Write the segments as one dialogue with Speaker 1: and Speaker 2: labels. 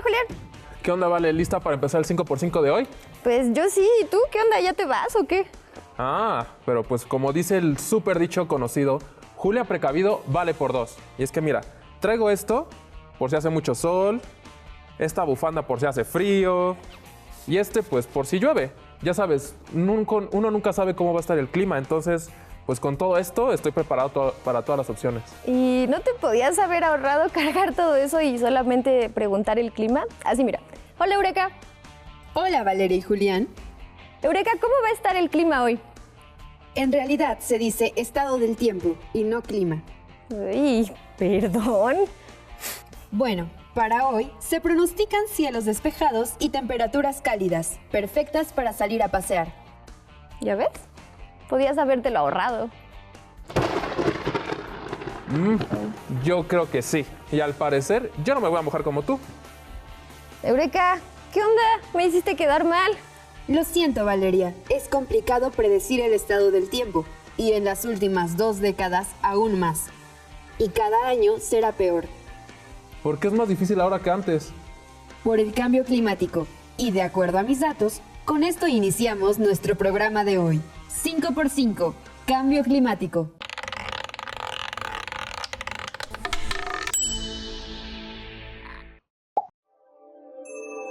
Speaker 1: Julián.
Speaker 2: ¿Qué onda, Vale? ¿Lista para empezar el 5x5 de hoy?
Speaker 1: Pues yo sí, ¿y tú? ¿Qué onda? ¿Ya te vas o qué?
Speaker 2: Pero pues como dice el súper dicho conocido, Julia precavido vale por dos. Y es que mira, traigo esto por si hace mucho sol, esta bufanda por si hace frío, y pues por si llueve. Ya sabes, uno nunca sabe cómo va a estar el clima, entonces pues con todo esto estoy preparado para todas las opciones.
Speaker 1: ¿Y no te podías haber ahorrado cargar todo eso y solamente preguntar el clima? Así mira. Hola, Eureka.
Speaker 3: Hola, Valeria y Julián.
Speaker 1: Eureka, ¿cómo va a estar el clima hoy?
Speaker 3: En realidad se dice estado del tiempo y no clima.
Speaker 1: Uy, perdón.
Speaker 3: Bueno, para hoy se pronostican cielos despejados y temperaturas cálidas, perfectas para salir a pasear.
Speaker 1: ¿Ya ves? Podías habértelo ahorrado.
Speaker 2: Yo creo que sí. Y al parecer, yo no me voy a mojar como tú.
Speaker 1: Eureka, ¿qué onda? Me hiciste quedar mal.
Speaker 3: Lo siento, Valeria, es complicado predecir el estado del tiempo, y en las últimas 2 décadas aún más. Y cada año será peor.
Speaker 2: ¿Por qué es más difícil ahora que antes?
Speaker 3: Por el cambio climático. Y de acuerdo a mis datos, con esto iniciamos nuestro programa de hoy. 5x5, cambio climático.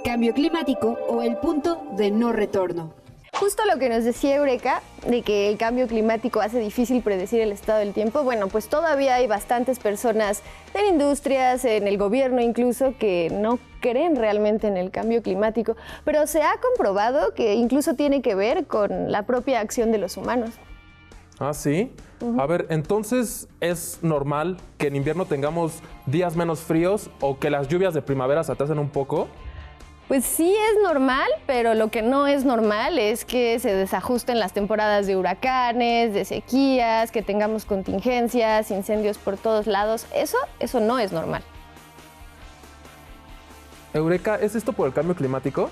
Speaker 3: Cambio climático o el punto de no retorno.
Speaker 1: Justo lo que nos decía Eureka, de que el cambio climático hace difícil predecir el estado del tiempo, bueno, pues todavía hay bastantes personas en industrias, en el gobierno incluso, que no creen realmente en el cambio climático, pero se ha comprobado que incluso tiene que ver con la propia acción de los humanos.
Speaker 2: ¿Ah, sí? A ver, entonces, ¿es normal que en invierno tengamos días menos fríos o que las lluvias de primavera se atrasen un poco?
Speaker 1: Pues sí es normal, pero lo que no es normal es que se desajusten las temporadas de huracanes, de sequías, que tengamos contingencias, incendios por todos lados. Eso no es normal.
Speaker 2: Eureka, ¿es esto por el cambio climático?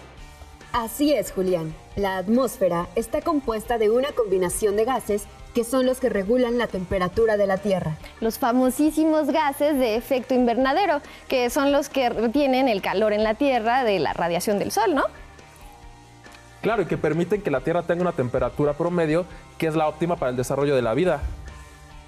Speaker 3: Así es, Julián. La atmósfera está compuesta de una combinación de gases que son los que regulan la temperatura de la Tierra.
Speaker 1: Los famosísimos gases de efecto invernadero, que son los que retienen el calor en la Tierra de la radiación del Sol, ¿no?
Speaker 2: Claro, y que permiten que la Tierra tenga una temperatura promedio que es la óptima para el desarrollo de la vida.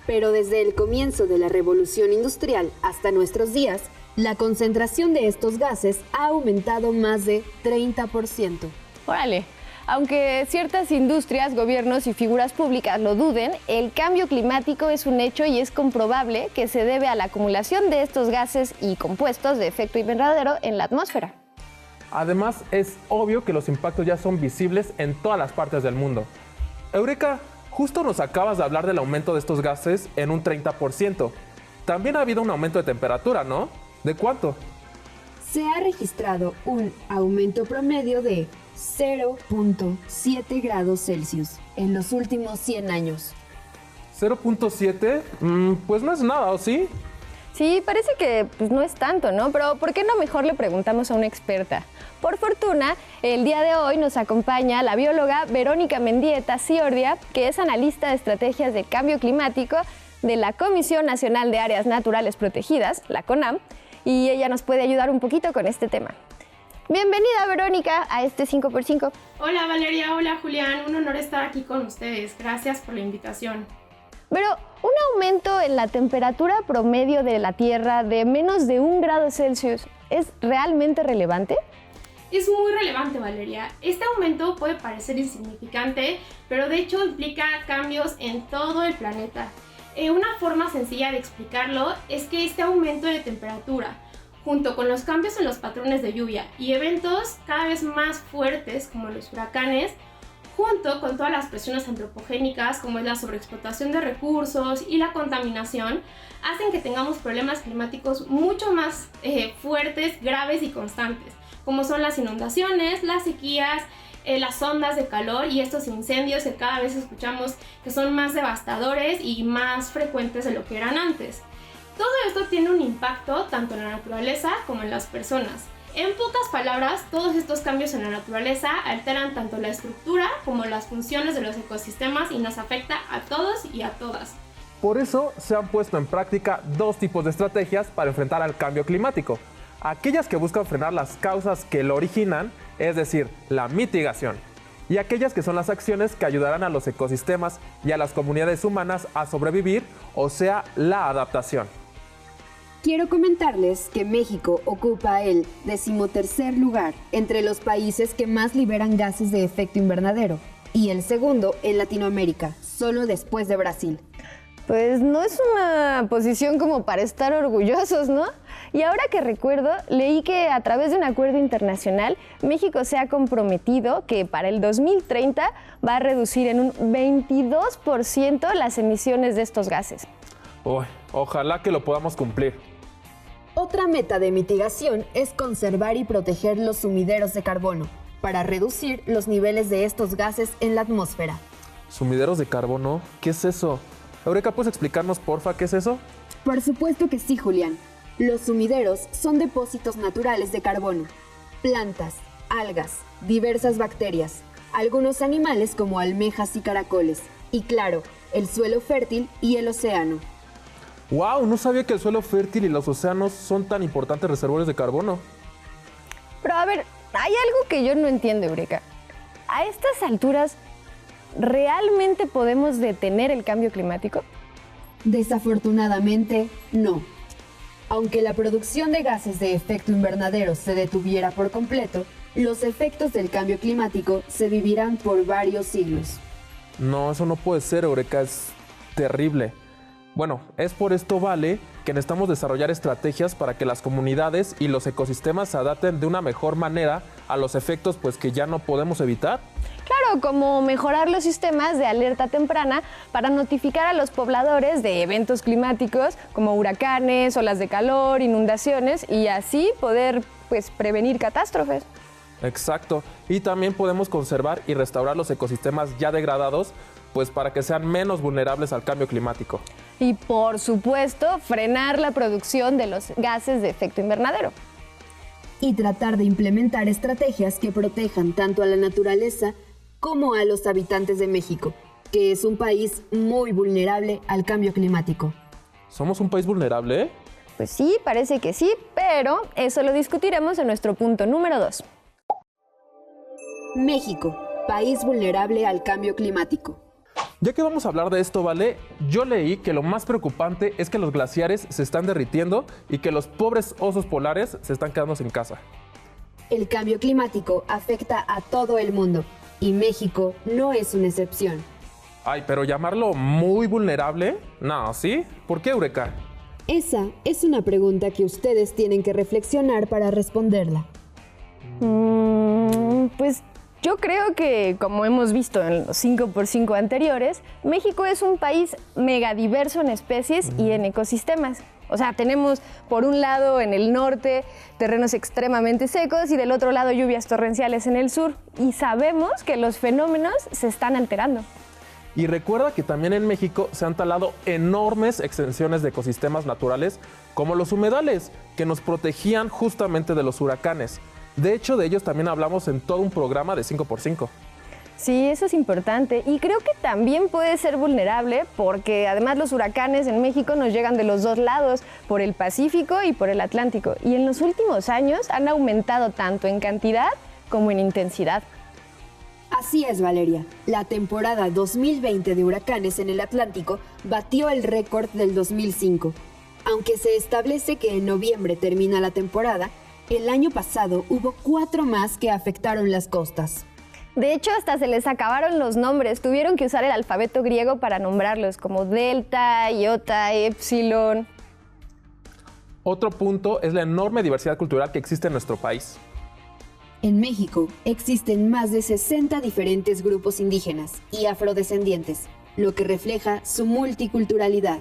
Speaker 3: Pero desde el comienzo de la revolución industrial hasta nuestros días, la concentración de estos gases ha aumentado más de 30%.
Speaker 1: Órale. Aunque ciertas industrias, gobiernos y figuras públicas lo duden, el cambio climático es un hecho y es comprobable que se debe a la acumulación de estos gases y compuestos de efecto invernadero en la atmósfera.
Speaker 2: Además, es obvio que los impactos ya son visibles en todas las partes del mundo. Eureka, justo nos acabas de hablar del aumento de estos gases en un 30%. También ha habido un aumento de temperatura, ¿no? ¿De cuánto?
Speaker 3: Se ha registrado un aumento promedio de 0.7 grados Celsius en los últimos 100 años.
Speaker 2: 0.7, pues no es nada, ¿o sí?
Speaker 1: Sí, parece que no es tanto, ¿no? Pero ¿por qué no mejor le preguntamos a una experta? Por fortuna, el día de hoy nos acompaña la bióloga Verónica Mendieta Ciordia, que es analista de estrategias de cambio climático de la Comisión Nacional de Áreas Naturales Protegidas, la CONAM, y ella nos puede ayudar un poquito con este tema. Bienvenida, Verónica, a este 5x5.
Speaker 4: Hola Valeria, hola Julián, un honor estar aquí con ustedes. Gracias por la invitación.
Speaker 1: Pero un aumento en la temperatura promedio de la Tierra de menos de 1 grado Celsius, ¿es realmente relevante?
Speaker 4: Es muy relevante, Valeria. Este aumento puede parecer insignificante, pero de hecho implica cambios en todo el planeta. Una forma sencilla de explicarlo es que este aumento de temperatura, junto con los cambios en los patrones de lluvia y eventos cada vez más fuertes como los huracanes, junto con todas las presiones antropogénicas como es la sobreexplotación de recursos y la contaminación, hacen que tengamos problemas climáticos mucho más fuertes, graves y constantes, como son las inundaciones, las sequías, las ondas de calor y estos incendios que cada vez escuchamos que son más devastadores y más frecuentes de lo que eran antes. Todo esto tiene un impacto tanto en la naturaleza como en las personas. En pocas palabras, todos estos cambios en la naturaleza alteran tanto la estructura como las funciones de los ecosistemas y nos afecta a todos y a todas.
Speaker 2: Por eso se han puesto en práctica dos tipos de estrategias para enfrentar al cambio climático. aquellas que buscan frenar las causas que lo originan, es decir, la mitigación, y aquellas que son las acciones que ayudarán a los ecosistemas y a las comunidades humanas a sobrevivir, o sea, la adaptación.
Speaker 3: Quiero comentarles que México ocupa el 13º lugar entre los países que más liberan gases de efecto invernadero y el segundo en Latinoamérica, solo después de Brasil.
Speaker 1: Pues no es una posición como para estar orgullosos, ¿no? Y ahora que recuerdo, leí que a través de un acuerdo internacional, México se ha comprometido que para el 2030 va a reducir en un 22% las emisiones de estos gases.
Speaker 2: Uy, ojalá que lo podamos cumplir.
Speaker 3: Otra meta de mitigación es conservar y proteger los sumideros de carbono para reducir los niveles de estos gases en la atmósfera.
Speaker 2: ¿Sumideros de carbono? ¿Qué es eso? Eureka, ¿puedes explicarnos, porfa, qué es eso?
Speaker 3: Por supuesto que sí, Julián. Los sumideros son depósitos naturales de carbono. Plantas, algas, diversas bacterias, algunos animales como almejas y caracoles, y claro, el suelo fértil y el océano.
Speaker 2: ¡Wow! No sabía que el suelo fértil y los océanos son tan importantes reservorios de carbono.
Speaker 1: Pero a ver, hay algo que yo no entiendo, Eureka. A estas alturas, ¿realmente podemos detener el cambio climático?
Speaker 3: Desafortunadamente, no. Aunque la producción de gases de efecto invernadero se detuviera por completo, los efectos del cambio climático se vivirán por varios siglos.
Speaker 2: No, eso no puede ser, Eureka, es terrible. Bueno, es por esto, Vale, que necesitamos desarrollar estrategias para que las comunidades y los ecosistemas se adapten de una mejor manera a los efectos pues, que ya no podemos evitar.
Speaker 1: Claro, como mejorar los sistemas de alerta temprana para notificar a los pobladores de eventos climáticos como huracanes, olas de calor, inundaciones y así poder pues, prevenir catástrofes.
Speaker 2: Exacto, y también podemos conservar y restaurar los ecosistemas ya degradados pues para que sean menos vulnerables al cambio climático.
Speaker 1: Y por supuesto, frenar la producción de los gases de efecto invernadero.
Speaker 3: Y tratar de implementar estrategias que protejan tanto a la naturaleza como a los habitantes de México, que es un país muy vulnerable al cambio climático.
Speaker 2: ¿Somos un país vulnerable, eh?
Speaker 1: Pues sí, parece que sí, pero eso lo discutiremos en nuestro punto número 2.
Speaker 3: México, país vulnerable al cambio climático.
Speaker 2: Ya que vamos a hablar de esto, Vale, yo leí que lo más preocupante es que los glaciares se están derritiendo y que los pobres osos polares se están quedando sin casa.
Speaker 3: El cambio climático afecta a todo el mundo y México no es una excepción.
Speaker 2: Ay, pero llamarlo muy vulnerable, no, ¿sí? ¿Por qué, Eureka?
Speaker 3: Esa es una pregunta que ustedes tienen que reflexionar para responderla.
Speaker 1: Pues yo creo que, como hemos visto en los 5x5 anteriores, México es un país megadiverso en especies y en ecosistemas. O sea, tenemos por un lado en el norte terrenos extremadamente secos y del otro lado lluvias torrenciales en el sur. Y sabemos que los fenómenos se están alterando.
Speaker 2: Y recuerda que también en México se han talado enormes extensiones de ecosistemas naturales, como los humedales, que nos protegían justamente de los huracanes. De hecho, de ellos también hablamos en todo un programa de 5x5.
Speaker 1: Sí, eso es importante. Y creo que también puede ser vulnerable porque además los huracanes en México nos llegan de los dos lados, por el Pacífico y por el Atlántico. Y en los últimos años han aumentado tanto en cantidad como en intensidad.
Speaker 3: Así es, Valeria. La temporada 2020 de huracanes en el Atlántico batió el récord del 2005. Aunque se establece que en noviembre termina la temporada, el año pasado hubo 4 más que afectaron las costas.
Speaker 1: De hecho, hasta se les acabaron los nombres. Tuvieron que usar el alfabeto griego para nombrarlos, como delta, iota, epsilon.
Speaker 2: Otro punto es la enorme diversidad cultural que existe en nuestro país.
Speaker 3: En México existen más de 60 diferentes grupos indígenas y afrodescendientes, lo que refleja su multiculturalidad.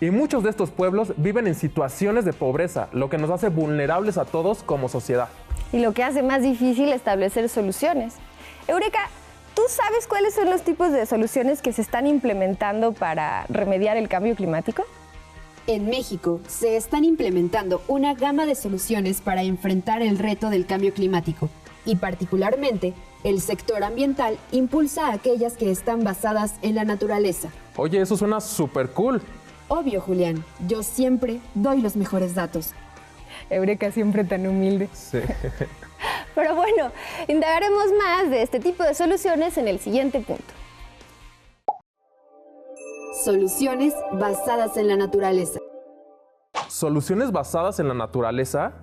Speaker 2: Y muchos de estos pueblos viven en situaciones de pobreza, lo que nos hace vulnerables a todos como sociedad.
Speaker 1: Y lo que hace más difícil establecer soluciones. Eureka, ¿tú sabes cuáles son los tipos de soluciones que se están implementando para remediar el cambio climático?
Speaker 3: En México se están implementando una gama de soluciones para enfrentar el reto del cambio climático y particularmente el sector ambiental impulsa aquellas que están basadas en la naturaleza.
Speaker 2: Oye, eso suena súper cool.
Speaker 3: Obvio, Julián, yo siempre doy los mejores datos.
Speaker 1: Eureka siempre tan humilde.
Speaker 2: Sí.
Speaker 1: Pero bueno, indagaremos más de este tipo de soluciones en el siguiente punto.
Speaker 3: Soluciones basadas en la naturaleza.
Speaker 2: ¿Soluciones basadas en la naturaleza?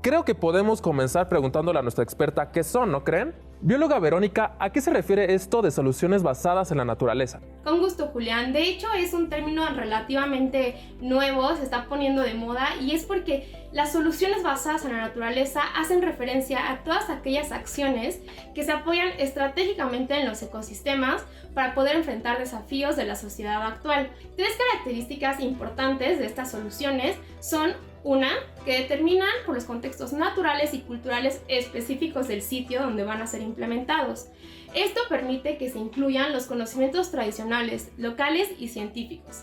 Speaker 2: Creo que podemos comenzar preguntándole a nuestra experta qué son, ¿no creen? Bióloga Verónica, ¿a qué se refiere esto de soluciones basadas en la naturaleza?
Speaker 4: Con gusto, Julián. De hecho, es un término relativamente nuevo, se está poniendo de moda y es porque las soluciones basadas en la naturaleza hacen referencia a todas aquellas acciones que se apoyan estratégicamente en los ecosistemas para poder enfrentar desafíos de la sociedad actual. Tres características importantes de estas soluciones son: una, que determinan por los contextos naturales y culturales específicos del sitio donde van a ser implementados. Esto permite que se incluyan los conocimientos tradicionales, locales y científicos.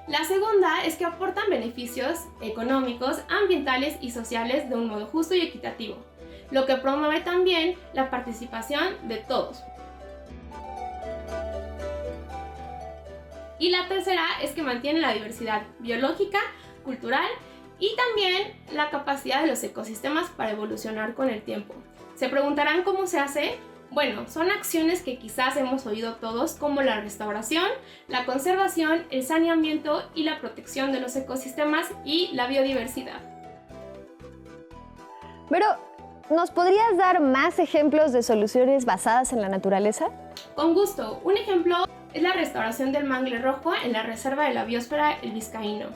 Speaker 4: La segunda es que aportan beneficios económicos, ambientales y sociales de un modo justo y equitativo, lo que promueve también la participación de todos. Y la tercera es que mantiene la diversidad biológica, cultural y también la capacidad de los ecosistemas para evolucionar con el tiempo. ¿Se preguntarán cómo se hace? Bueno, son acciones que quizás hemos oído todos, como la restauración, la conservación, el saneamiento y la protección de los ecosistemas y la biodiversidad.
Speaker 1: Pero, ¿nos podrías dar más ejemplos de soluciones basadas en la naturaleza?
Speaker 4: Con gusto. Un ejemplo es la restauración del mangle rojo en la Reserva de la Biosfera El Vizcaíno.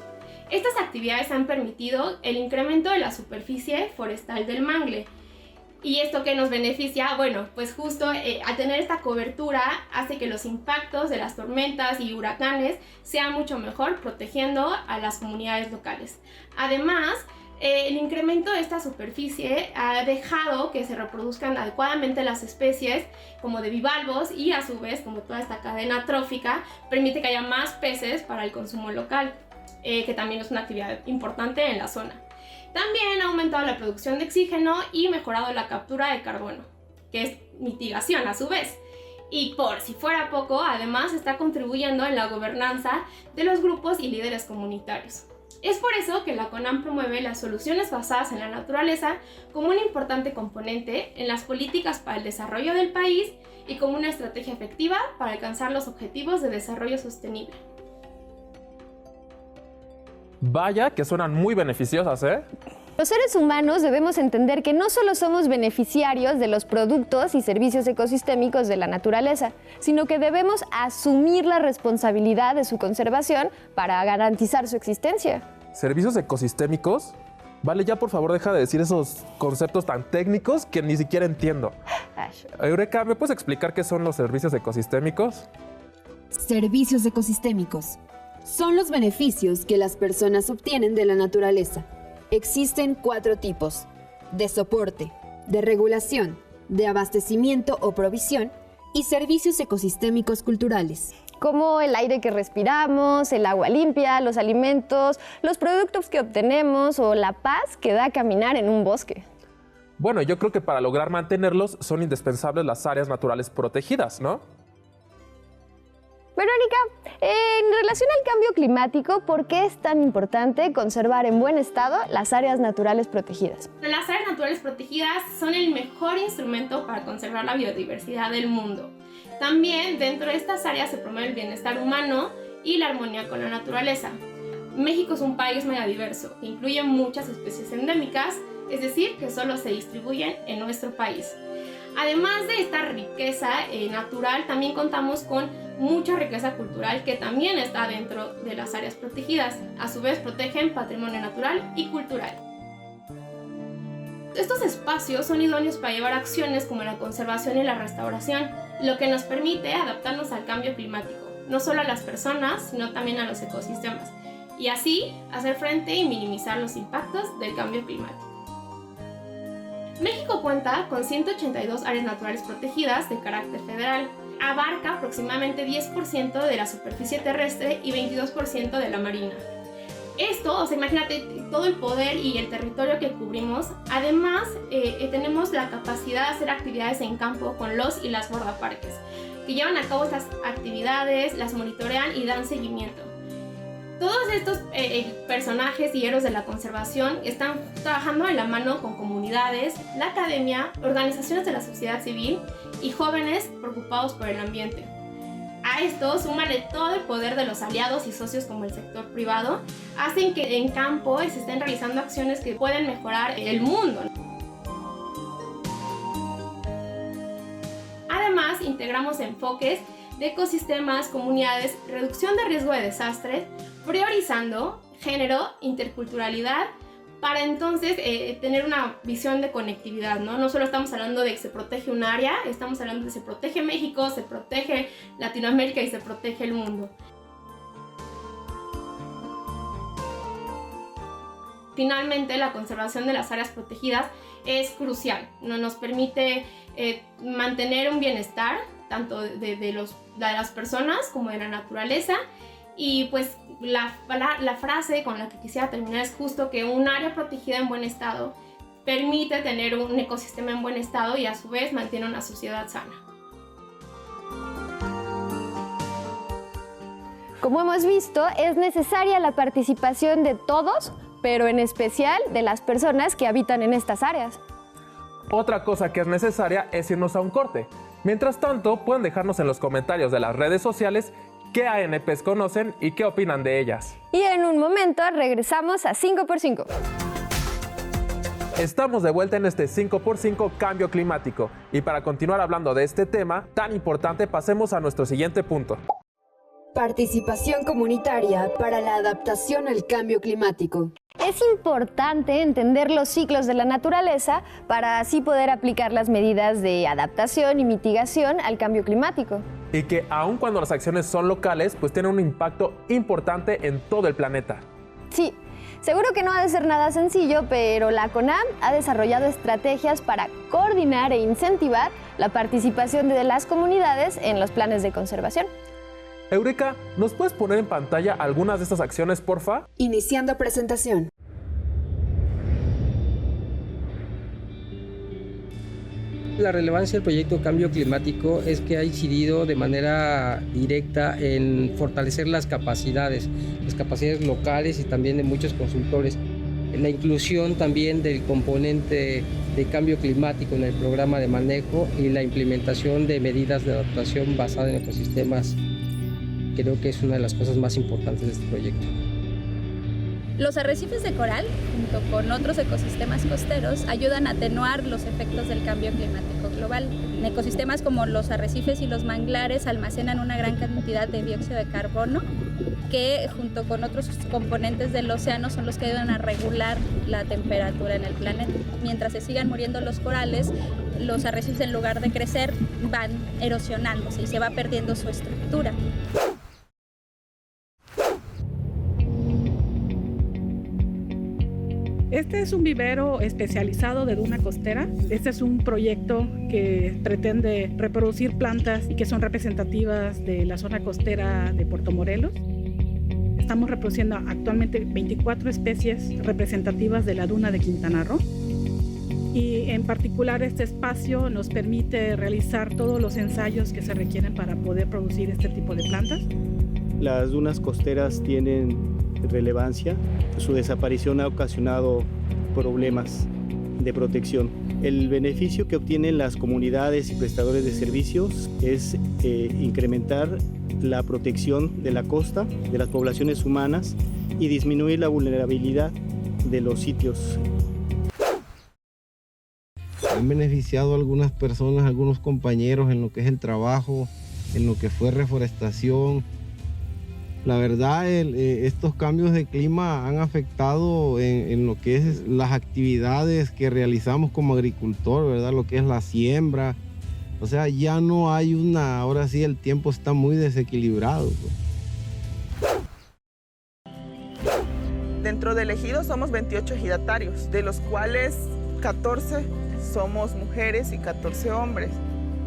Speaker 4: Estas actividades han permitido el incremento de la superficie forestal del mangle. ¿Y esto qué nos beneficia? Bueno, pues justo al tener esta cobertura hace que los impactos de las tormentas y huracanes sean mucho mejor, protegiendo a las comunidades locales. Además, el incremento de esta superficie ha dejado que se reproduzcan adecuadamente las especies como de bivalvos y a su vez, como toda esta cadena trófica, permite que haya más peces para el consumo local, que también es una actividad importante en la zona. También ha aumentado la producción de oxígeno y mejorado la captura de carbono, que es mitigación a su vez. Y por si fuera poco, además está contribuyendo en la gobernanza de los grupos y líderes comunitarios. Es por eso que la CONAM promueve las soluciones basadas en la naturaleza como un importante componente en las políticas para el desarrollo del país y como una estrategia efectiva para alcanzar los objetivos de desarrollo sostenible.
Speaker 2: Vaya que suenan muy beneficiosas, ¿eh?
Speaker 1: Los seres humanos debemos entender que no solo somos beneficiarios de los productos y servicios ecosistémicos de la naturaleza, sino que debemos asumir la responsabilidad de su conservación para garantizar su existencia.
Speaker 2: ¿Servicios ecosistémicos? Vale, ya por favor deja de decir esos conceptos tan técnicos que ni siquiera entiendo. Eureka, ¿me puedes explicar qué son los servicios ecosistémicos?
Speaker 3: Servicios ecosistémicos son los beneficios que las personas obtienen de la naturaleza. Existen 4 tipos: de soporte, de regulación, de abastecimiento o provisión y servicios ecosistémicos culturales.
Speaker 1: Como el aire que respiramos, el agua limpia, los alimentos, los productos que obtenemos o la paz que da caminar en un bosque.
Speaker 2: Bueno, yo creo que para lograr mantenerlos son indispensables las áreas naturales protegidas, ¿no?
Speaker 1: Verónica, en relación al cambio climático, ¿por qué es tan importante conservar en buen estado las áreas naturales protegidas?
Speaker 4: Las áreas naturales protegidas son el mejor instrumento para conservar la biodiversidad del mundo. También dentro de estas áreas se promueve el bienestar humano y la armonía con la naturaleza. México es un país megadiverso que incluye muchas especies endémicas, es decir, que solo se distribuyen en nuestro país. Además de esta riqueza natural, también contamos con mucha riqueza cultural que también está dentro de las áreas protegidas. A su vez, protegen patrimonio natural y cultural. Estos espacios son idóneos para llevar acciones como la conservación y la restauración, lo que nos permite adaptarnos al cambio climático, no solo a las personas, sino también a los ecosistemas, y así hacer frente y minimizar los impactos del cambio climático. México cuenta con 182 áreas naturales protegidas de carácter federal. Abarca aproximadamente 10% de la superficie terrestre y 22% de la marina. Esto, o sea, imagínate todo el poder y el territorio que cubrimos. Además, tenemos la capacidad de hacer actividades en campo con los y las guardaparques, que llevan a cabo estas actividades, las monitorean y dan seguimiento. Todos estos personajes y héroes de la conservación están trabajando de la mano con comunidades, la academia, organizaciones de la sociedad civil y jóvenes preocupados por el ambiente. A esto, súmale todo el poder de los aliados y socios como el sector privado, hacen que en campo se estén realizando acciones que pueden mejorar el mundo. Además, integramos enfoques de ecosistemas, comunidades, reducción de riesgo de desastres, priorizando género, interculturalidad, para entonces tener una visión de conectividad, ¿no? No solo estamos hablando de que se protege un área, estamos hablando de que se protege México, se protege Latinoamérica y se protege el mundo. Finalmente, la conservación de las áreas protegidas es crucial, ¿no? Nos permite mantener un bienestar, tanto de las personas como de la naturaleza. Y pues la frase con la que quisiera terminar es justo que un área protegida en buen estado permite tener un ecosistema en buen estado y a su vez mantiene una sociedad sana.
Speaker 1: Como hemos visto, es necesaria la participación de todos, pero en especial de las personas que habitan en estas áreas.
Speaker 2: Otra cosa que es necesaria es irnos a un corte. Mientras tanto, pueden dejarnos en los comentarios de las redes sociales qué ANPs conocen y qué opinan de ellas.
Speaker 1: Y en un momento regresamos a 5x5.
Speaker 2: Estamos de vuelta en este 5x5 Cambio Climático. Y para continuar hablando de este tema tan importante, pasemos a nuestro siguiente punto.
Speaker 3: Participación comunitaria para la adaptación al cambio climático.
Speaker 1: Es importante entender los ciclos de la naturaleza para así poder aplicar las medidas de adaptación y mitigación al cambio climático.
Speaker 2: Y que aun cuando las acciones son locales, pues tienen un impacto importante en todo el planeta.
Speaker 1: Sí, seguro que no ha de ser nada sencillo, pero la CONAM ha desarrollado estrategias para coordinar e incentivar la participación de las comunidades en los planes de conservación.
Speaker 2: Eureka, ¿nos puedes poner en pantalla algunas de estas acciones, porfa?
Speaker 3: Iniciando presentación.
Speaker 5: La relevancia del proyecto Cambio Climático es que ha incidido de manera directa en fortalecer las capacidades locales y también de muchos consultores. La inclusión también del componente de cambio climático en el programa de manejo y la implementación de medidas de adaptación basadas en ecosistemas. Creo que es una de las cosas más importantes de este proyecto.
Speaker 6: Los arrecifes de coral, junto con otros ecosistemas costeros, ayudan a atenuar los efectos del cambio climático global. En ecosistemas como los arrecifes y los manglares almacenan una gran cantidad de dióxido de carbono que, junto con otros componentes del océano, son los que ayudan a regular la temperatura en el planeta. Mientras se sigan muriendo los corales, los arrecifes, en lugar de crecer, van erosionándose y se va perdiendo su estructura.
Speaker 7: Este es un vivero especializado de duna costera. Este es un proyecto que pretende reproducir plantas y que son representativas de la zona costera de Puerto Morelos. Estamos reproduciendo actualmente 24 especies representativas de la duna de Quintana Roo. Y en particular este espacio nos permite realizar todos los ensayos que se requieren para poder producir este tipo de plantas.
Speaker 8: Las dunas costeras tienen relevancia. Su desaparición ha ocasionado problemas de protección. El beneficio que obtienen las comunidades y prestadores de servicios es incrementar la protección de la costa, de las poblaciones humanas y disminuir la vulnerabilidad de los sitios.
Speaker 9: Han beneficiado a algunas personas, algunos compañeros en lo que es el trabajo, en lo que fue reforestación. La verdad, estos cambios de clima han afectado en lo que es las actividades que realizamos como agricultor, ¿verdad? Lo que es la siembra. O sea, ya no hay ahora sí el tiempo está muy desequilibrado, pues.
Speaker 10: Dentro del ejido somos 28 ejidatarios, de los cuales 14 somos mujeres y 14 hombres.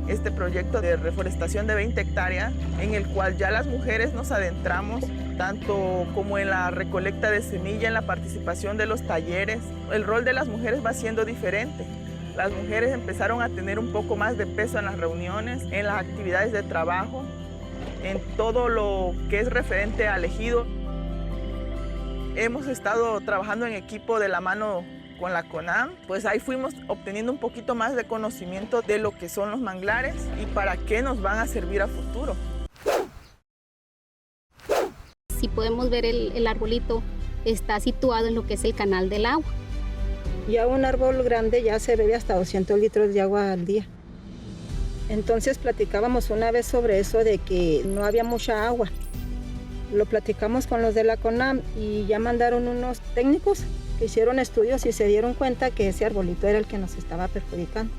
Speaker 10: Este proyecto de reforestación de 20 hectáreas, en el cual ya las mujeres nos adentramos, tanto como en la recolecta de semilla, en la participación de los talleres. El rol de las mujeres va siendo diferente. Las mujeres empezaron a tener un poco más de peso en las reuniones, en las actividades de trabajo, en todo lo que es referente al ejido. hemos estado trabajando en equipo de la mano con la CONAM, pues ahí fuimos obteniendo un poquito más de conocimiento de lo que son los manglares y para qué nos van a servir a futuro.
Speaker 11: Si podemos ver el arbolito está situado en lo que es el canal del agua.
Speaker 12: Ya un árbol grande ya se bebe hasta 200 litros de agua al día. Entonces platicábamos una vez sobre eso de que no había mucha agua. Lo platicamos con los de la CONAM y ya mandaron unos técnicos que hicieron estudios y se dieron cuenta que ese arbolito era el que nos estaba perjudicando.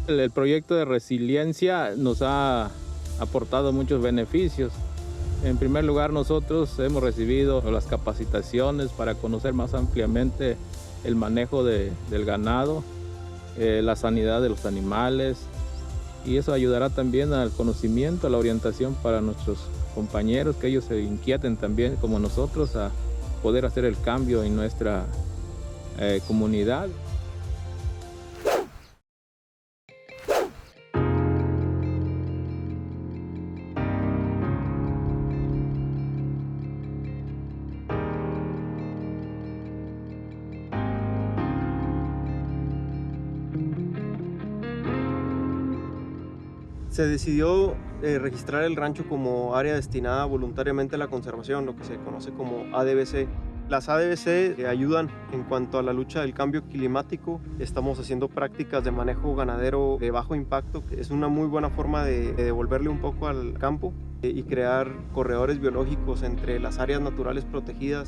Speaker 13: El proyecto de resiliencia nos ha aportado muchos beneficios. En primer lugar, nosotros hemos recibido las capacitaciones para conocer más ampliamente el manejo del ganado, la sanidad de los animales, y eso ayudará también al conocimiento, a la orientación para nuestros compañeros, que ellos se inquieten también como nosotros a poder hacer el cambio en nuestra comunidad.
Speaker 14: Se decidió registrar el rancho como área destinada voluntariamente a la conservación, lo que se conoce como ADBC. Las ADBC ayudan en cuanto a la lucha del cambio climático. Estamos haciendo prácticas de manejo ganadero de bajo impacto, que es una muy buena forma de devolverle un poco al campo y crear corredores biológicos entre las áreas naturales protegidas.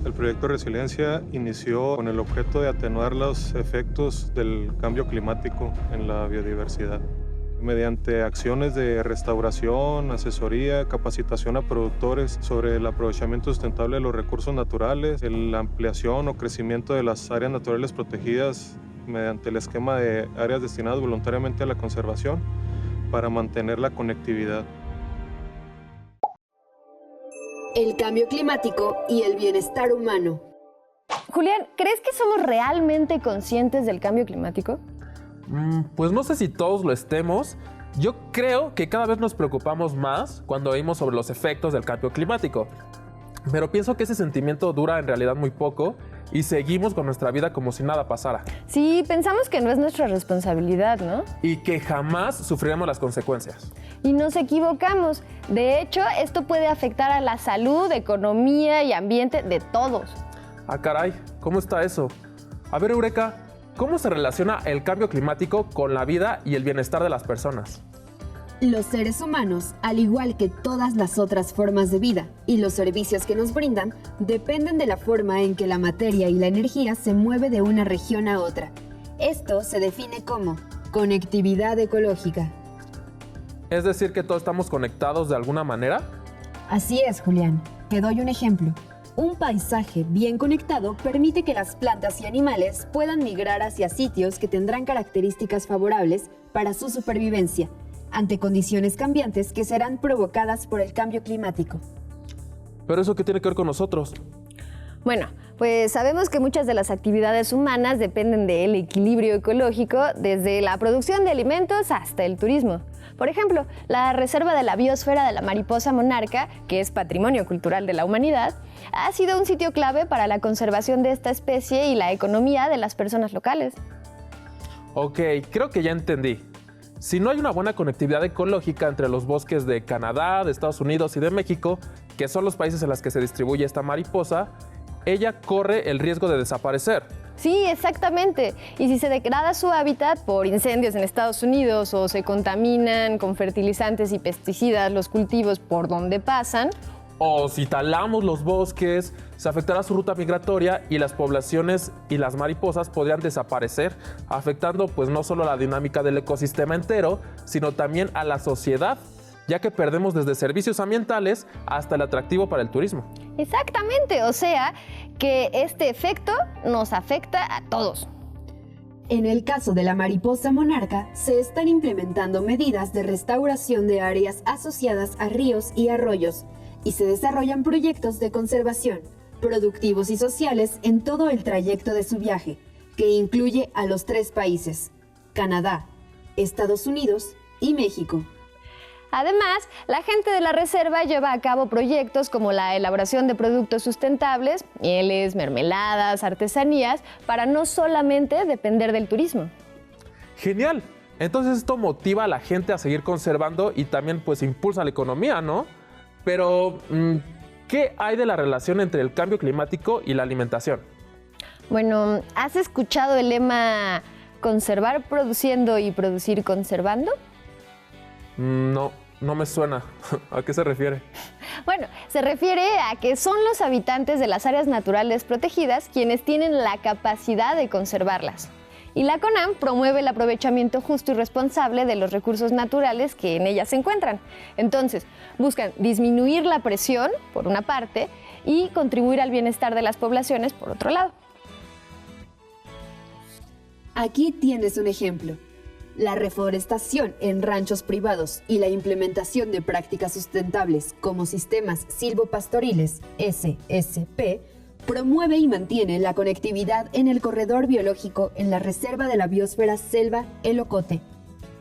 Speaker 15: El proyecto Resiliencia inició con el objeto de atenuar los efectos del cambio climático en la biodiversidad. Mediante acciones de restauración, asesoría, capacitación a productores sobre el aprovechamiento sustentable de los recursos naturales, la ampliación o crecimiento de las áreas naturales protegidas mediante el esquema de áreas destinadas voluntariamente a la conservación para mantener la conectividad.
Speaker 3: El cambio climático y el bienestar humano.
Speaker 1: Julián, ¿crees que somos realmente conscientes del cambio climático?
Speaker 2: Pues no sé si todos lo estemos. Yo creo que cada vez nos preocupamos más cuando oímos sobre los efectos del cambio climático. Pero pienso que ese sentimiento dura en realidad muy poco y seguimos con nuestra vida como si nada pasara.
Speaker 1: Sí, pensamos que no es nuestra responsabilidad, ¿no?
Speaker 2: Y que jamás sufriremos las consecuencias.
Speaker 1: Y nos equivocamos. De hecho, esto puede afectar a la salud, economía y ambiente de todos.
Speaker 2: Ah, caray, ¿cómo está eso? A ver, Eureka, ¿cómo se relaciona el cambio climático con la vida y el bienestar de las personas?
Speaker 3: Los seres humanos, al igual que todas las otras formas de vida y los servicios que nos brindan, dependen de la forma en que la materia y la energía se mueve de una región a otra. Esto se define como conectividad ecológica.
Speaker 2: ¿Es decir que todos estamos conectados de alguna manera?
Speaker 3: Así es, Julián. Te doy un ejemplo. Un paisaje bien conectado permite que las plantas y animales puedan migrar hacia sitios que tendrán características favorables para su supervivencia, ante condiciones cambiantes que serán provocadas por el cambio climático.
Speaker 2: ¿Pero eso qué tiene que ver con nosotros?
Speaker 1: Bueno, pues sabemos que muchas de las actividades humanas dependen del equilibrio ecológico, desde la producción de alimentos hasta el turismo. Por ejemplo, la Reserva de la Biosfera de la Mariposa Monarca, que es Patrimonio Cultural de la Humanidad, ha sido un sitio clave para la conservación de esta especie y la economía de las personas locales.
Speaker 2: Ok, creo que ya entendí. Si no hay una buena conectividad ecológica entre los bosques de Canadá, de Estados Unidos y de México, que son los países en los que se distribuye esta mariposa, ella corre el riesgo de desaparecer.
Speaker 1: Sí, exactamente. Y si se degrada su hábitat por incendios en Estados Unidos o se contaminan con fertilizantes y pesticidas los cultivos por donde pasan,
Speaker 2: o si talamos los bosques, se afectará su ruta migratoria y las poblaciones y las mariposas podrían desaparecer, afectando pues no solo la dinámica del ecosistema entero, sino también a la sociedad, ya que perdemos desde servicios ambientales hasta el atractivo para el turismo.
Speaker 1: Exactamente, o sea que este efecto nos afecta a todos.
Speaker 3: En el caso de la mariposa monarca, se están implementando medidas de restauración de áreas asociadas a ríos y arroyos, y se desarrollan proyectos de conservación, productivos y sociales en todo el trayecto de su viaje, que incluye a los 3 países, Canadá, Estados Unidos y México.
Speaker 1: Además, la gente de la reserva lleva a cabo proyectos como la elaboración de productos sustentables, mieles, mermeladas, artesanías, para no solamente depender del turismo.
Speaker 2: Genial. Entonces esto motiva a la gente a seguir conservando y también pues impulsa la economía, ¿no? Pero, ¿qué hay de la relación entre el cambio climático y la alimentación?
Speaker 1: Bueno, ¿has escuchado el lema conservar produciendo y producir conservando?
Speaker 2: No me suena. ¿A qué se refiere?
Speaker 1: Bueno, se refiere a que son los habitantes de las áreas naturales protegidas quienes tienen la capacidad de conservarlas. Y la CONAM promueve el aprovechamiento justo y responsable de los recursos naturales que en ellas se encuentran. Entonces, buscan disminuir la presión, por una parte, y contribuir al bienestar de las poblaciones, por otro lado.
Speaker 3: Aquí tienes un ejemplo. La reforestación en ranchos privados y la implementación de prácticas sustentables como sistemas silvopastoriles, SSP, promueve y mantiene la conectividad en el corredor biológico en la Reserva de la Biosfera Selva El Ocote,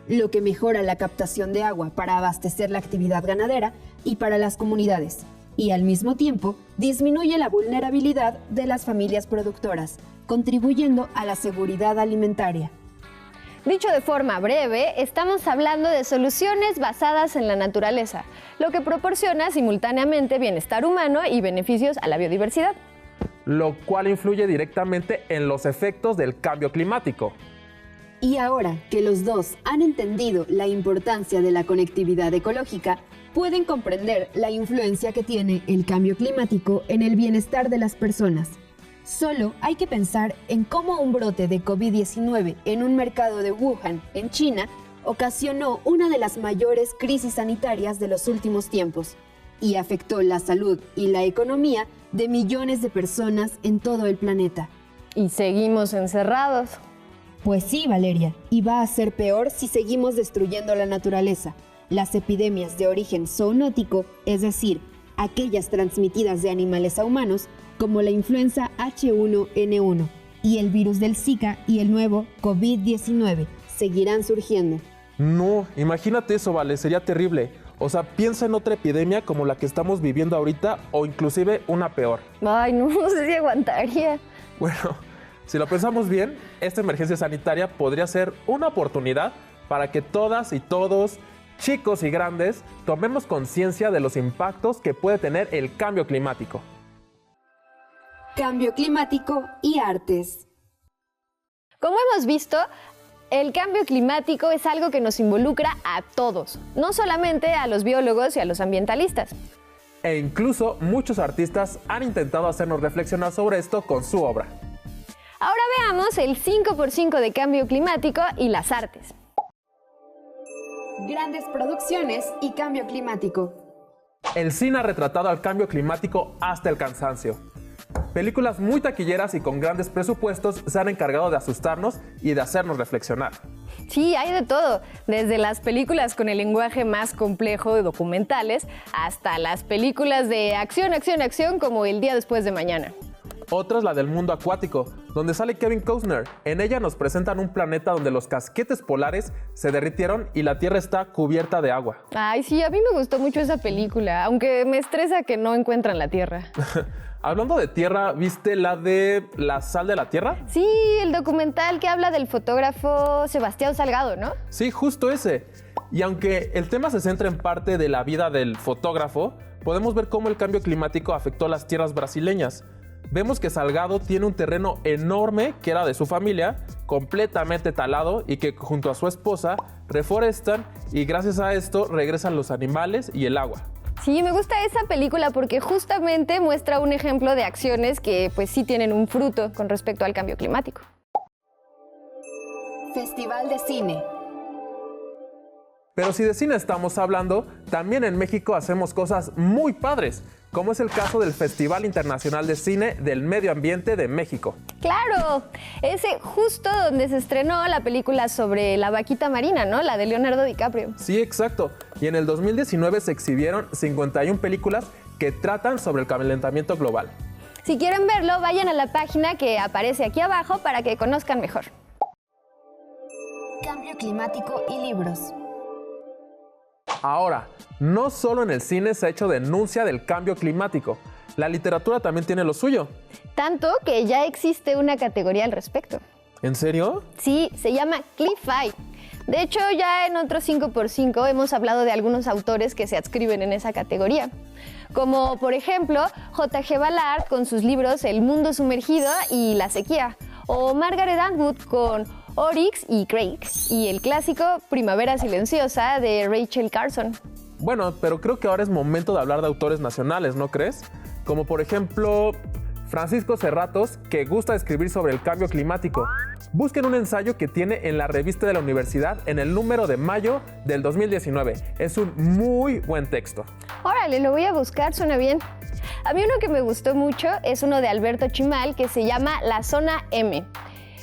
Speaker 3: lo que mejora la captación de agua para abastecer la actividad ganadera y para las comunidades, y al mismo tiempo disminuye la vulnerabilidad de las familias productoras, contribuyendo a la seguridad alimentaria.
Speaker 1: Dicho de forma breve, estamos hablando de soluciones basadas en la naturaleza, lo que proporciona simultáneamente bienestar humano y beneficios a la biodiversidad.
Speaker 2: Lo cual influye directamente en los efectos del cambio climático.
Speaker 3: Y ahora que los dos han entendido la importancia de la conectividad ecológica, pueden comprender la influencia que tiene el cambio climático en el bienestar de las personas. Solo hay que pensar en cómo un brote de COVID-19 en un mercado de Wuhan, en China, ocasionó una de las mayores crisis sanitarias de los últimos tiempos y afectó la salud y la economía de millones de personas en todo el planeta.
Speaker 1: Y seguimos encerrados.
Speaker 3: Pues sí, Valeria, y va a ser peor si seguimos destruyendo la naturaleza. Las epidemias de origen zoonótico, es decir, aquellas transmitidas de animales a humanos, como la influenza H1N1 y el virus del Zika y el nuevo COVID-19, seguirán surgiendo.
Speaker 2: No, imagínate eso, Vale, sería terrible. O sea, piensa en otra epidemia como la que estamos viviendo ahorita o inclusive una peor.
Speaker 1: Ay, no sé si aguantaría.
Speaker 2: Bueno, si lo pensamos bien, esta emergencia sanitaria podría ser una oportunidad para que todas y todos, chicos y grandes, tomemos conciencia de los impactos que puede tener el cambio climático.
Speaker 3: Cambio climático y artes.
Speaker 1: Como hemos visto, el cambio climático es algo que nos involucra a todos, no solamente a los biólogos y a los ambientalistas.
Speaker 2: E incluso muchos artistas han intentado hacernos reflexionar sobre esto con su obra.
Speaker 1: Ahora veamos el 5x5 de cambio climático y las artes.
Speaker 3: Grandes producciones y cambio climático.
Speaker 2: El cine ha retratado al cambio climático hasta el cansancio. Películas muy taquilleras y con grandes presupuestos se han encargado de asustarnos y de hacernos reflexionar.
Speaker 1: Sí, hay de todo, desde las películas con el lenguaje más complejo de documentales hasta las películas de acción como El día después de mañana.
Speaker 2: Otra es la del mundo acuático, donde sale Kevin Costner. En ella nos presentan un planeta donde los casquetes polares se derritieron y la Tierra está cubierta de agua.
Speaker 1: Ay, sí, a mí me gustó mucho esa película, aunque me estresa que no encuentran la Tierra.
Speaker 2: Hablando de tierra, ¿viste la de La sal de la tierra?
Speaker 1: Sí, el documental que habla del fotógrafo Sebastián Salgado, ¿no?
Speaker 2: Sí, justo ese. Y aunque el tema se centra en parte de la vida del fotógrafo, podemos ver cómo el cambio climático afectó a las tierras brasileñas. Vemos que Salgado tiene un terreno enorme que era de su familia, completamente talado y que junto a su esposa reforestan y gracias a esto regresan los animales y el agua.
Speaker 1: Sí, me gusta esa película porque justamente muestra un ejemplo de acciones que pues sí tienen un fruto con respecto al cambio climático.
Speaker 3: Festival de Cine.
Speaker 2: Pero si de cine estamos hablando, también en México hacemos cosas muy padres, como es el caso del Festival Internacional de Cine del Medio Ambiente de México.
Speaker 1: ¡Claro! Ese justo donde se estrenó la película sobre la vaquita marina, ¿no? La de Leonardo DiCaprio.
Speaker 2: Sí, exacto. Y en el 2019 se exhibieron 51 películas que tratan sobre el calentamiento global.
Speaker 1: Si quieren verlo, vayan a la página que aparece aquí abajo para que conozcan mejor.
Speaker 3: Cambio climático y libros.
Speaker 2: Ahora, no solo en el cine se ha hecho denuncia del cambio climático, la literatura también tiene lo suyo.
Speaker 1: Tanto que ya existe una categoría al respecto.
Speaker 2: ¿En serio?
Speaker 1: Sí, se llama Cli-Fi. De hecho, ya en otro 5x5 hemos hablado de algunos autores que se adscriben en esa categoría. Como, por ejemplo, J.G. Ballard con sus libros El mundo sumergido y La sequía. O Margaret Atwood con Oryx y Craig. Y el clásico Primavera silenciosa de Rachel Carson.
Speaker 2: Bueno, pero creo que ahora es momento de hablar de autores nacionales, ¿no crees? Como por ejemplo, Francisco Serratos, que gusta escribir sobre el cambio climático. Busquen un ensayo que tiene en la revista de la universidad en el número de mayo del 2019. Es un muy buen texto.
Speaker 1: Órale, lo voy a buscar, suena bien. A mí uno que me gustó mucho es uno de Alberto Chimal que se llama La Zona M.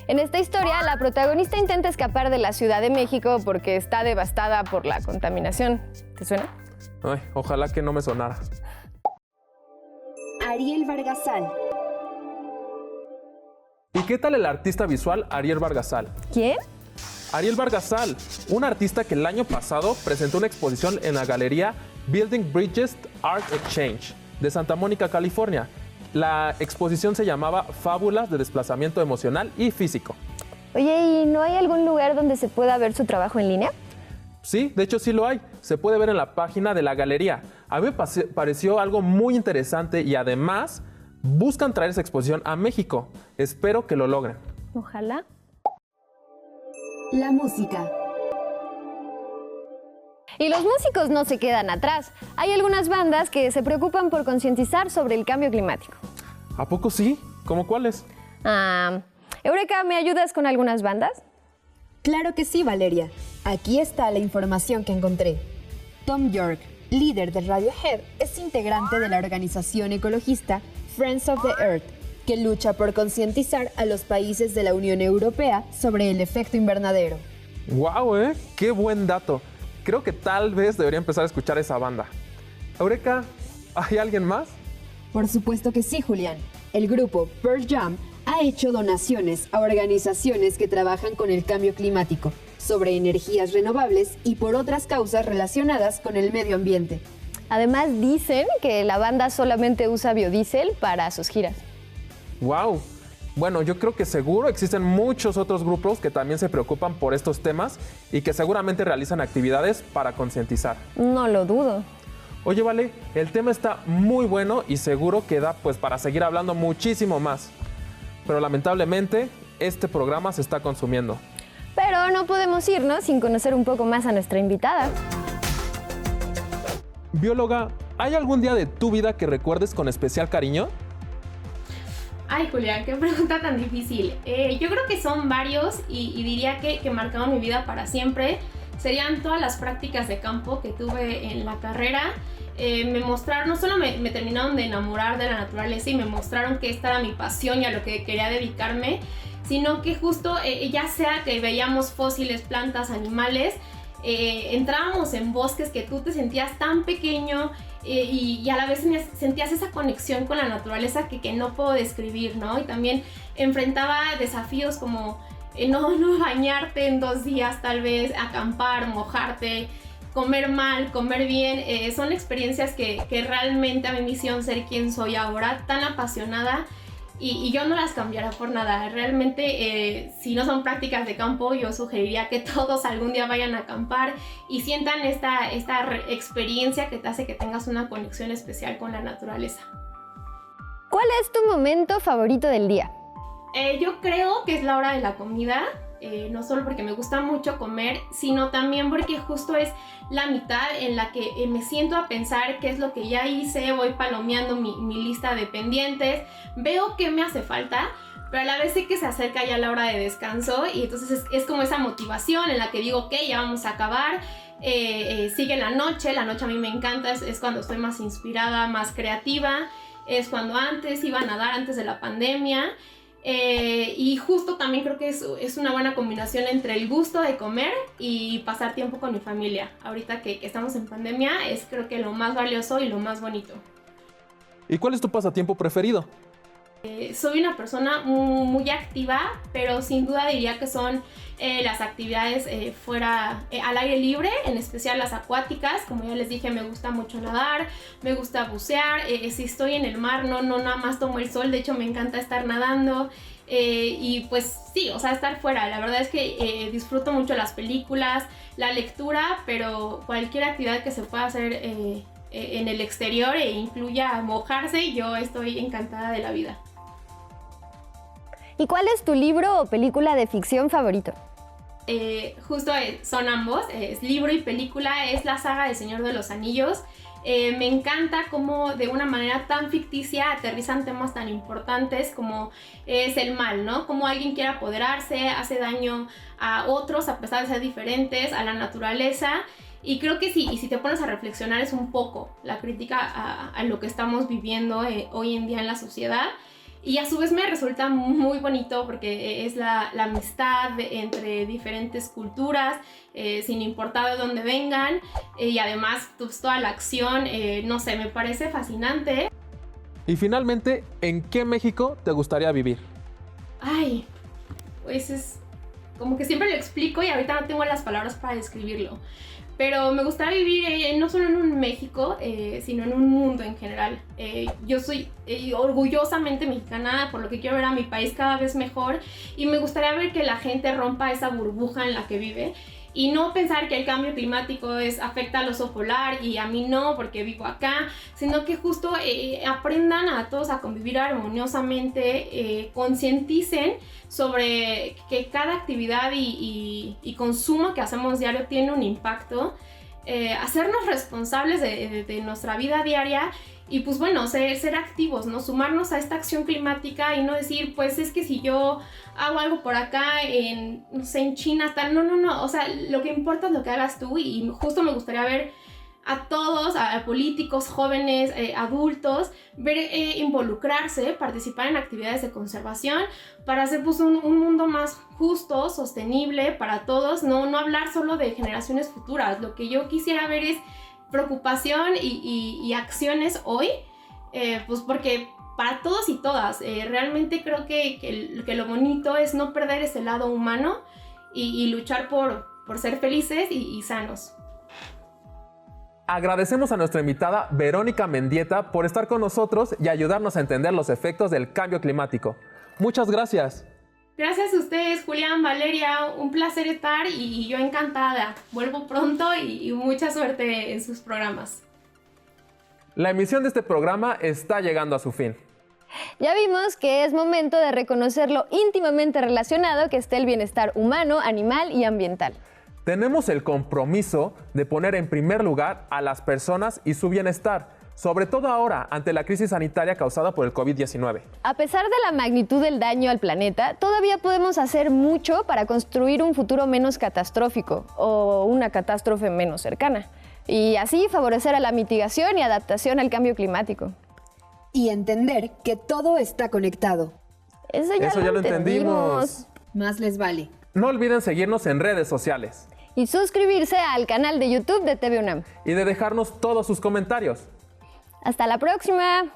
Speaker 1: En esta historia, la protagonista intenta escapar de la Ciudad de México porque está devastada por la contaminación. ¿Te suena?
Speaker 2: Ay, ojalá que no me sonara.
Speaker 3: Ariel Bargasal.
Speaker 2: ¿Y qué tal el artista visual Ariel Bargasal?
Speaker 1: ¿Quién?
Speaker 2: Ariel Bargasal, un artista que el año pasado presentó una exposición en la galería Building Bridges Art Exchange de Santa Mónica, California. La exposición se llamaba Fábulas de desplazamiento emocional y físico.
Speaker 1: Oye, ¿y no hay algún lugar donde se pueda ver su trabajo en línea?
Speaker 2: Sí, de hecho sí lo hay. Se puede ver en la página de la galería. A mí me pareció algo muy interesante y además buscan traer esa exposición a México. Espero que lo logren.
Speaker 1: Ojalá.
Speaker 3: La música.
Speaker 1: Y los músicos no se quedan atrás. Hay algunas bandas que se preocupan por concientizar sobre el cambio climático.
Speaker 2: ¿A poco sí? ¿Cómo cuáles?
Speaker 1: Eureka, ¿me ayudas con algunas bandas?
Speaker 3: Claro que sí, Valeria. Aquí está la información que encontré. Tom York, líder de Radiohead, es integrante de la organización ecologista Friends of the Earth, que lucha por concientizar a los países de la Unión Europea sobre el efecto invernadero.
Speaker 2: ¡Guau, ¡Qué buen dato! Creo que tal vez debería empezar a escuchar esa banda. Eureka, ¿hay alguien más?
Speaker 3: Por supuesto que sí, Julián. El grupo Pearl Jam ha hecho donaciones a organizaciones que trabajan con el cambio climático, sobre energías renovables y por otras causas relacionadas con el medio ambiente.
Speaker 1: Además dicen que la banda solamente usa biodiesel para sus giras.
Speaker 2: ¡Wow! Bueno, yo creo que seguro existen muchos otros grupos que también se preocupan por estos temas y que seguramente realizan actividades para concientizar.
Speaker 1: No lo dudo.
Speaker 2: Oye, Vale, el tema está muy bueno y seguro que da pues para seguir hablando muchísimo más. Pero lamentablemente, este programa se está consumiendo.
Speaker 1: Pero no podemos irnos sin conocer un poco más a nuestra invitada.
Speaker 2: Bióloga, ¿hay algún día de tu vida que recuerdes con especial cariño?
Speaker 4: Ay, Julián, qué pregunta tan difícil. Yo creo que son varios y diría que marcaron mi vida para siempre. Serían todas las prácticas de campo que tuve en la carrera. Me mostraron, no solo me terminaron de enamorar de la naturaleza y me mostraron que esta era mi pasión y a lo que quería dedicarme, sino que justo ya sea que veíamos fósiles, plantas, animales, entrábamos en bosques que tú te sentías tan pequeño y a la vez sentías esa conexión con la naturaleza que no puedo describir, ¿no? Y también enfrentaba desafíos como no bañarte en 2 días tal vez, acampar, mojarte, comer mal, comer bien. Son experiencias que realmente a mí me hicieron ser quien soy ahora, tan apasionada. Y yo no las cambiara por nada. Realmente, si no son prácticas de campo, yo sugeriría que todos algún día vayan a acampar y sientan esta experiencia que te hace que tengas una conexión especial con la naturaleza.
Speaker 1: ¿Cuál es tu momento favorito del día?
Speaker 4: Yo creo que es la hora de la comida. No solo porque me gusta mucho comer, sino también porque justo es la mitad en la que me siento a pensar qué es lo que ya hice, voy palomeando mi lista de pendientes, veo qué me hace falta, pero a la vez sé que se acerca ya la hora de descanso y entonces es como esa motivación en la que digo, ok, ya vamos a acabar, sigue la noche a mí me encanta, es cuando estoy más inspirada, más creativa, es cuando antes iba a nadar antes de la pandemia. Y justo también creo que es una buena combinación entre el gusto de comer y pasar tiempo con mi familia. Ahorita que estamos en pandemia es creo que lo más valioso y lo más bonito.
Speaker 2: ¿Y cuál es tu pasatiempo preferido?
Speaker 4: Soy una persona muy activa, pero sin duda diría que son las actividades fuera al aire libre, en especial las acuáticas. Como ya les dije, me gusta mucho nadar, me gusta bucear. Si estoy en el mar, no nada más tomo el sol, de hecho me encanta estar nadando. Y pues sí, o sea, estar fuera. La verdad es que disfruto mucho las películas, la lectura, pero cualquier actividad que se pueda hacer en el exterior e incluya mojarse, yo estoy encantada de la vida.
Speaker 1: ¿Y cuál es tu libro o película de ficción favorito?
Speaker 4: Justo son ambos, es libro y película, es la saga del Señor de los Anillos. Me encanta cómo de una manera tan ficticia aterrizan temas tan importantes como es el mal, ¿no? Cómo alguien quiere apoderarse, hace daño a otros a pesar de ser diferentes, a la naturaleza. Y creo que sí, y si te pones a reflexionar es un poco la crítica a lo que estamos viviendo hoy en día en la sociedad. Y a su vez me resulta muy bonito porque es la amistad entre diferentes culturas, sin importar de dónde vengan, y además pues, toda la acción, no sé, me parece fascinante.
Speaker 2: Y finalmente, ¿en qué México te gustaría vivir?
Speaker 4: Ay, pues es como que siempre lo explico y ahorita no tengo las palabras para describirlo. Pero me gustaría vivir no solo en un México, sino en un mundo en general. Yo soy orgullosamente mexicana, por lo que quiero ver a mi país cada vez mejor. Y me gustaría ver que la gente rompa esa burbuja en la que vive. Y no pensar que el cambio climático afecta al oso polar y a mí no, porque vivo acá. Sino que justo aprendan a todos a convivir armoniosamente, concienticen sobre que cada actividad y consumo que hacemos diario tiene un impacto, hacernos responsables de nuestra vida diaria y pues bueno, ser activos, ¿no? Sumarnos a esta acción climática y no decir, pues es que si yo hago algo por acá no sé, en China, no, o sea, lo que importa es lo que hagas tú y justo me gustaría ver a todos, a políticos, jóvenes, adultos, involucrarse, participar en actividades de conservación para hacer pues, un mundo más justo, sostenible para todos, no hablar solo de generaciones futuras. Lo que yo quisiera ver es preocupación y acciones hoy, pues porque para todos y todas, realmente creo que lo bonito es no perder ese lado humano y luchar por ser felices y sanos.
Speaker 2: Agradecemos a nuestra invitada Verónica Mendieta por estar con nosotros y ayudarnos a entender los efectos del cambio climático. Muchas gracias.
Speaker 4: Gracias a ustedes, Julián, Valeria, un placer estar y yo encantada. Vuelvo pronto y mucha suerte en sus programas.
Speaker 2: La emisión de este programa está llegando a su fin.
Speaker 1: Ya vimos que es momento de reconocer lo íntimamente relacionado que está el bienestar humano, animal y ambiental.
Speaker 2: Tenemos el compromiso de poner en primer lugar a las personas y su bienestar, sobre todo ahora ante la crisis sanitaria causada por el COVID-19.
Speaker 1: A pesar de la magnitud del daño al planeta, todavía podemos hacer mucho para construir un futuro menos catastrófico o una catástrofe menos cercana, y así favorecer a la mitigación y adaptación al cambio climático.
Speaker 3: Y entender que todo está conectado.
Speaker 1: Eso ya lo entendimos.
Speaker 3: Más les vale.
Speaker 2: No olviden seguirnos en redes sociales.
Speaker 1: Y suscribirse al canal de YouTube de TV UNAM.
Speaker 2: Y de dejarnos todos sus comentarios.
Speaker 1: ¡Hasta la próxima!